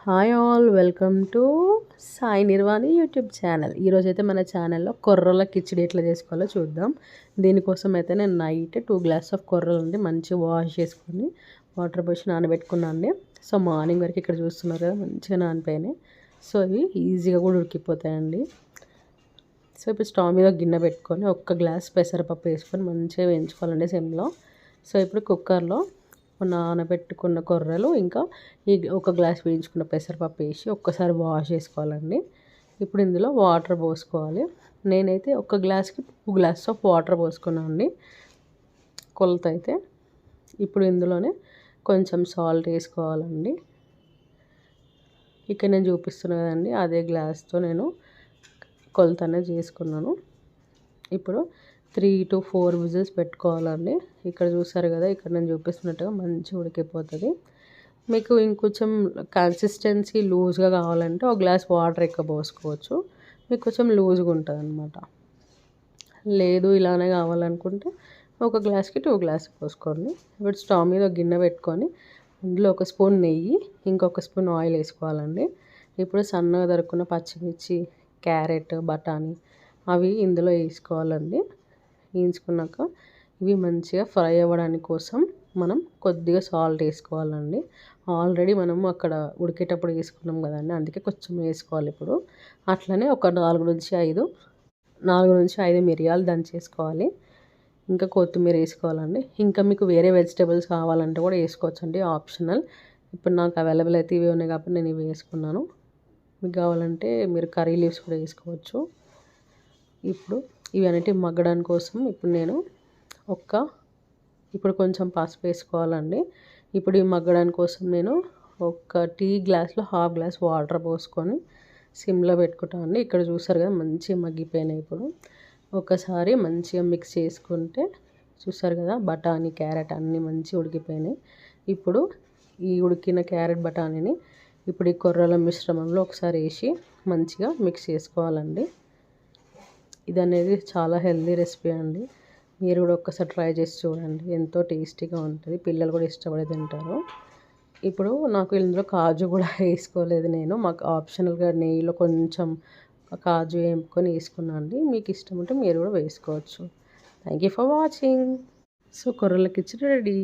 Hi all, welcome to Sai Nirvani YouTube channel. ఈరోజైతే మన ఛానల్లో కొర్రల కిచిడి ఎట్లా చేసుకోవాలో చూద్దాం. దీనికోసం అయితే నేను నైట్ 2 గ్లాస్ ఆఫ్ కొర్రలు అండి మంచిగా వాష్ చేసుకొని వాటర్ పోసి నానబెట్టుకున్నాను అండి. సో మార్నింగ్ వరకు ఇక్కడ చూస్తున్నారు కదా మంచిగా నానిపోయినాయి. సో ఇవి ఈజీగా కూడా ఉడికిపోతాయండి. సో ఇప్పుడు స్టవ్ మీద గిన్నె పెట్టుకొని 1 గ్లాస్ పెసరపప్పు వేసుకొని మంచిగా వేయించుకోవాలండి సిమ్లో. సో ఇప్పుడు కుక్కర్లో నానబెట్టుకున్న కొర్రలు ఇంకా ఈ 1 గ్లాస్ వేయించుకున్న పెసరపప్పు వేసి ఒక్కసారి వాష్ చేసుకోవాలండి. ఇప్పుడు ఇందులో వాటర్ పోసుకోవాలి. నేనైతే 1 గ్లాస్కి 2 గ్లాస్ ఆఫ్ వాటర్ పోసుకున్నాను అండి కొలత అయితే. ఇప్పుడు ఇందులోనే కొంచెం సాల్ట్ వేసుకోవాలండి. ఇక్కడ నేను చూపిస్తున్నా కదండి అదే గ్లాస్తో నేను కొలత అనేది చేసుకున్నాను. ఇప్పుడు 3 to 4 విజిల్స్ పెట్టుకోవాలండి. ఇక్కడ చూసారు కదా, ఇక్కడ నేను చూపిస్తున్నట్టుగా మంచిగా ఉడికిపోతుంది. మీకు ఇంకొంచెం కన్సిస్టెన్సీ లూజ్గా కావాలంటే 1 గ్లాస్ వాటర్ ఎక్కువ పోసుకోవచ్చు. మీకు కొంచెం లూజ్గా ఉంటుంది అనమాట. లేదు ఇలానే కావాలనుకుంటే 1 గ్లాస్కి 2 గ్లాస్ పోసుకోండి. ఇప్పుడు స్టవ్ మీద ఒక గిన్నె పెట్టుకొని అందులో 1 స్పూన్ నెయ్యి, ఇంకొక స్పూన్ ఆయిల్ వేసుకోవాలండి. ఇప్పుడు సన్నగా తరుక్కున్న పచ్చిమిర్చి, క్యారెట్, బఠానీ అవి ఇందులో వేసుకోవాలండి. వేయించుకున్నాక ఇవి మంచిగా ఫ్రై అవ్వడానికి కోసం మనం కొద్దిగా సాల్ట్ వేసుకోవాలండి. ఆల్రెడీ మనము అక్కడ ఉడికేటప్పుడు వేసుకున్నాం కదండి, అందుకే కొంచెం వేసుకోవాలి. ఇప్పుడు అట్లనే ఒక 4 నుంచి 5 మిరియాలు దంచేసుకోవాలి. ఇంకా కొత్తిమీర వేసుకోవాలండి. ఇంకా మీకు వేరే వెజిటేబుల్స్ కావాలంటే కూడా వేసుకోవచ్చు అండి, ఆప్షనల్. ఇప్పుడు నాకు అవైలబుల్ అయితే ఇవి ఉన్నాయి కాబట్టి నేను ఇవి వేసుకున్నాను. మీకు కావాలంటే మీరు కర్రీ లీవ్స్ కూడా వేసుకోవచ్చు. ఇప్పుడు ఇవన్నీ మగ్గడానికి కోసం ఇప్పుడు కొంచెం పసుపు వేసుకోవాలండి. ఇప్పుడు ఈ మగ్గడానికి కోసం నేను 1 టీ గ్లాస్లో 1/2 గ్లాస్ వాటర్ పోసుకొని సిమ్లో పెట్టుకుంటామండి. ఇక్కడ చూసారు కదా మంచిగా మగ్గిపోయినాయి. ఇప్పుడు ఒకసారి మంచిగా మిక్స్ చేసుకుంటే చూసారు కదా బఠానీ, క్యారెట్ అన్నీ మంచిగా ఉడికిపోయినాయి. ఇప్పుడు ఈ ఉడికిన క్యారెట్ బఠానీని ఇప్పుడు ఈ కొర్రల మిశ్రమంలో ఒకసారి వేసి మంచిగా మిక్స్ చేసుకోవాలండి. ఇది అనేది చాలా హెల్తీ రెసిపీ అండి. మీరు కూడా ఒక్కసారి ట్రై చేసి చూడండి, ఎంతో టేస్టీగా ఉంటుంది. పిల్లలు కూడా ఇష్టపడి తింటారు. ఇప్పుడు నాకు ఇందులో కాజు కూడా వేసుకోలేదు నేను, మాకు ఆప్షనల్గా నెయ్యిలో కొంచెం కాజు వేపుకొని వేసుకున్నాను అండి. మీకు ఇష్టం ఉంటే మీరు కూడా వేసుకోవచ్చు. Thank you for watching. So కొర్రల కిచిడి రెడీ.